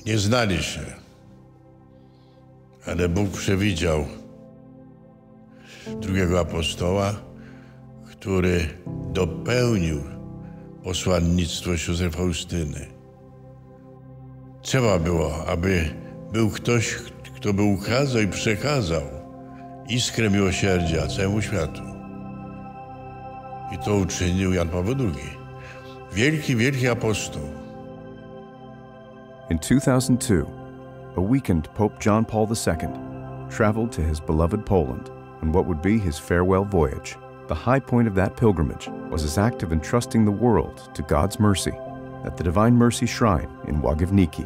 Nie znali się, ale Bóg przewidział drugiego apostoła, który dopełnił posłannictwo siostry Faustyny. Trzeba było, aby był ktoś, kto by ukazał i przekazał iskrę miłosierdzia całemu światu. I to uczynił Jan Paweł II. Wielki, wielki apostoł. In 2002, a weakened Pope John Paul II traveled to his beloved Poland on what would be his farewell voyage. The high point of that pilgrimage was his act of entrusting the world to God's mercy at the Divine Mercy Shrine in Łagiewnicki.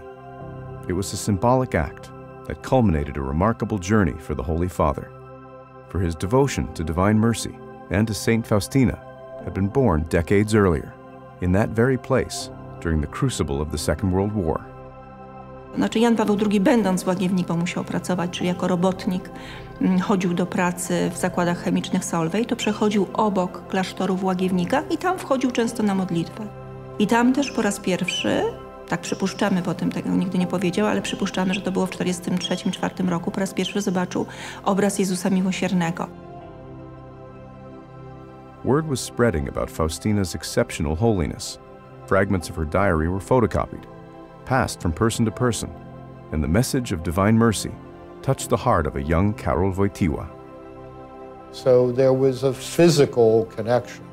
It was a symbolic act that culminated a remarkable journey for the Holy Father. For his devotion to divine mercy and to Saint Faustina had been born decades earlier, in that very place during the crucible of the Second World War. Znaczy Jan Paweł II, będąc w Łagiewniku, musiał pracować, czyli jako robotnik chodził do pracy w zakładach chemicznych Solvay, to przechodził obok klasztorów Łagiewnika i tam wchodził często na modlitwę. I tam też po raz pierwszy, tak przypuszczamy, potem tego nigdy nie powiedział, ale przypuszczamy, że to było w 1943-1944 roku, po raz pierwszy zobaczył obraz Jezusa Miłosiernego. Word was spreading about Faustina's exceptional holiness. Fragments of her diary were photocopied, passed from person to person, and the message of divine mercy touched the heart of a young Karol Wojtyła. So there was a physical connection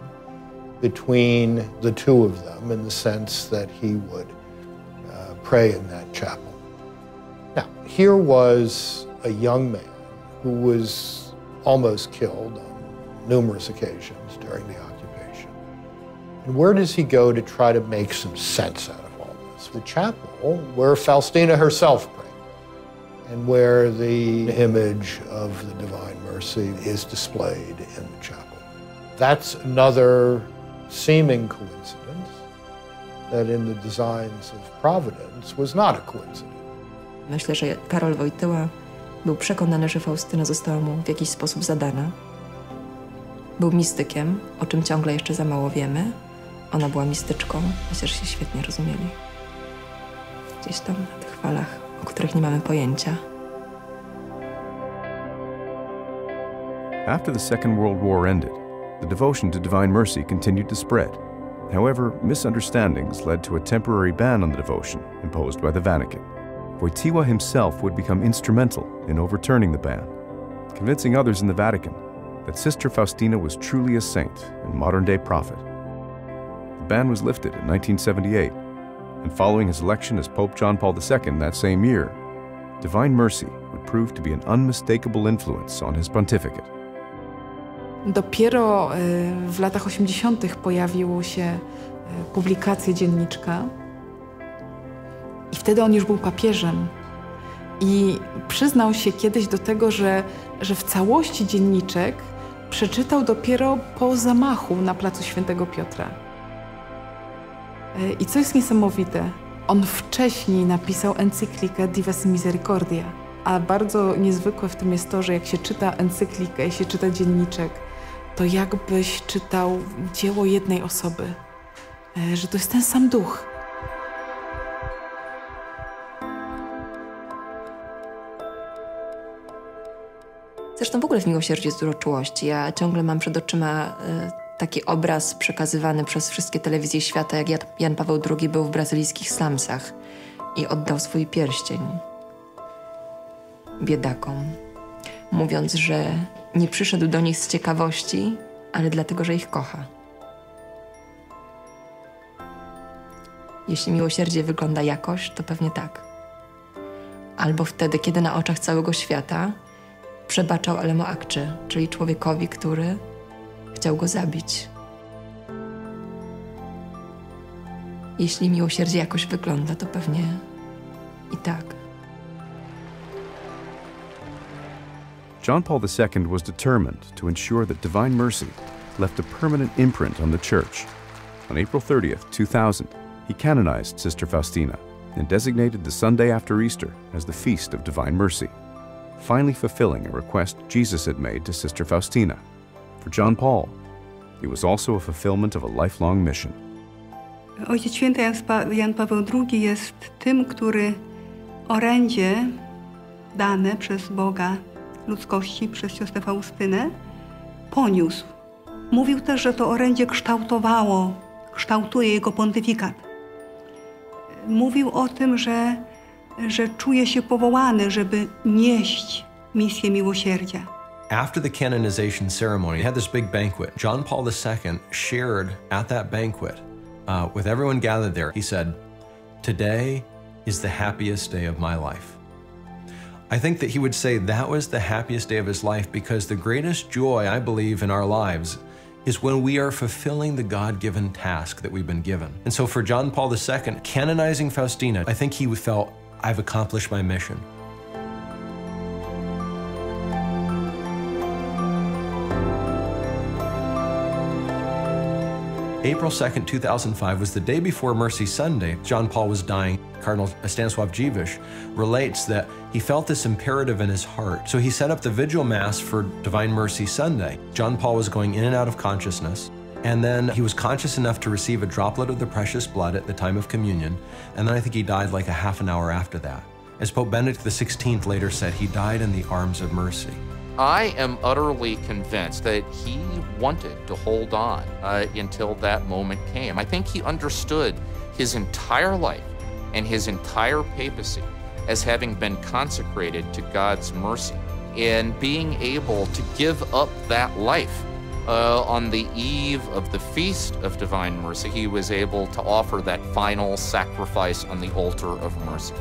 between the two of them in the sense that he would pray in that chapel. Now, here was a young man who was almost killed on numerous occasions during the occupation. And where does he go to try to make some sense out of all this? The chapel where Faustina herself prayed and where the image of the Divine Mercy is displayed in the chapel. That's another seeming coincidence that in the designs of Providence was not a coincidence. Myślę, że Karol Wojtyła był przekonany, że Faustyna została mu w jakiś sposób zadana. Był mistykiem, o czym ciągle jeszcze za mało wiemy. Ona była mistyczką, chociaż się świetnie rozumieli. Gdzieś tam na tych falach, o których nie mamy pojęcia. After the Second World War ended, the devotion to divine mercy continued to spread. However, misunderstandings led to a temporary ban on the devotion imposed by the Vatican. Wojtyła himself would become instrumental in overturning the ban, convincing others in the Vatican that Sister Faustina was truly a saint and modern-day prophet. The ban was lifted in 1978, and following his election as Pope John Paul II that same year, divine mercy would prove to be an unmistakable influence on his pontificate. Dopiero w latach 80. pojawiło się publikacje dzienniczka i wtedy on już był papieżem i przyznał się kiedyś do tego, że w całości dzienniczek przeczytał dopiero po zamachu na placu Świętego Piotra. I co jest niesamowite, on wcześniej napisał encyklikę Dives Misericordia, a bardzo niezwykłe w tym jest to, że jak się czyta encyklikę, jak się czyta dzienniczek, to jakbyś czytał dzieło jednej osoby, że to jest ten sam duch. Zresztą w ogóle w Miłosierdziu jest dużo czułości. Ja ciągle mam przed oczyma taki obraz przekazywany przez wszystkie telewizje świata, jak Jan Paweł II był w brazylijskich slumsach i oddał swój pierścień biedakom, mówiąc, że nie przyszedł do nich z ciekawości, ale dlatego, że ich kocha. Jeśli miłosierdzie wygląda jakoś, to pewnie tak. Albo wtedy, kiedy na oczach całego świata przebaczał Elemo Akczy, czyli człowiekowi, który chciał go zabić. Jeśli miłosierdzie jakoś wygląda, to pewnie i tak. John Paul II was determined to ensure that divine mercy left a permanent imprint on the Church. On April 30th, 2000, he canonized Sister Faustina and designated the Sunday after Easter as the Feast of Divine Mercy, finally fulfilling a request Jesus had made to Sister Faustina. For John Paul, it was also a fulfillment of a lifelong mission. Ojciec Święty Jan Paweł II jest tym, który orędzie dane przez Boga ludzkości, przez siostrę Faustynę, poniósł. Mówił też, że to orędzie kształtuje jego pontyfikat. Mówił o tym, że czuje się powołany, żeby nieść misję miłosierdzia. After the canonization ceremony, he had this big banquet. John Paul II shared at that banquet with everyone gathered there. He said, "Today is the happiest day of my life." I think that he would say that was the happiest day of his life because the greatest joy, I believe, in our lives is when we are fulfilling the God-given task that we've been given. And so for John Paul II, canonizing Faustina, I think he felt, I've accomplished my mission. April 2nd, 2005 was the day before Mercy Sunday. John Paul was dying. Cardinal Stanisław Dziwisz relates that he felt this imperative in his heart. So he set up the Vigil Mass for Divine Mercy Sunday. John Paul was going in and out of consciousness. And then he was conscious enough to receive a droplet of the precious blood at the time of communion. And then I think he died like a half an hour after that. As Pope Benedict XVI later said, he died in the arms of mercy. I am utterly convinced that he wanted to hold on until that moment came. I think he understood his entire life and his entire papacy as having been consecrated to God's mercy. And being able to give up that life on the eve of the Feast of Divine Mercy, he was able to offer that final sacrifice on the altar of mercy.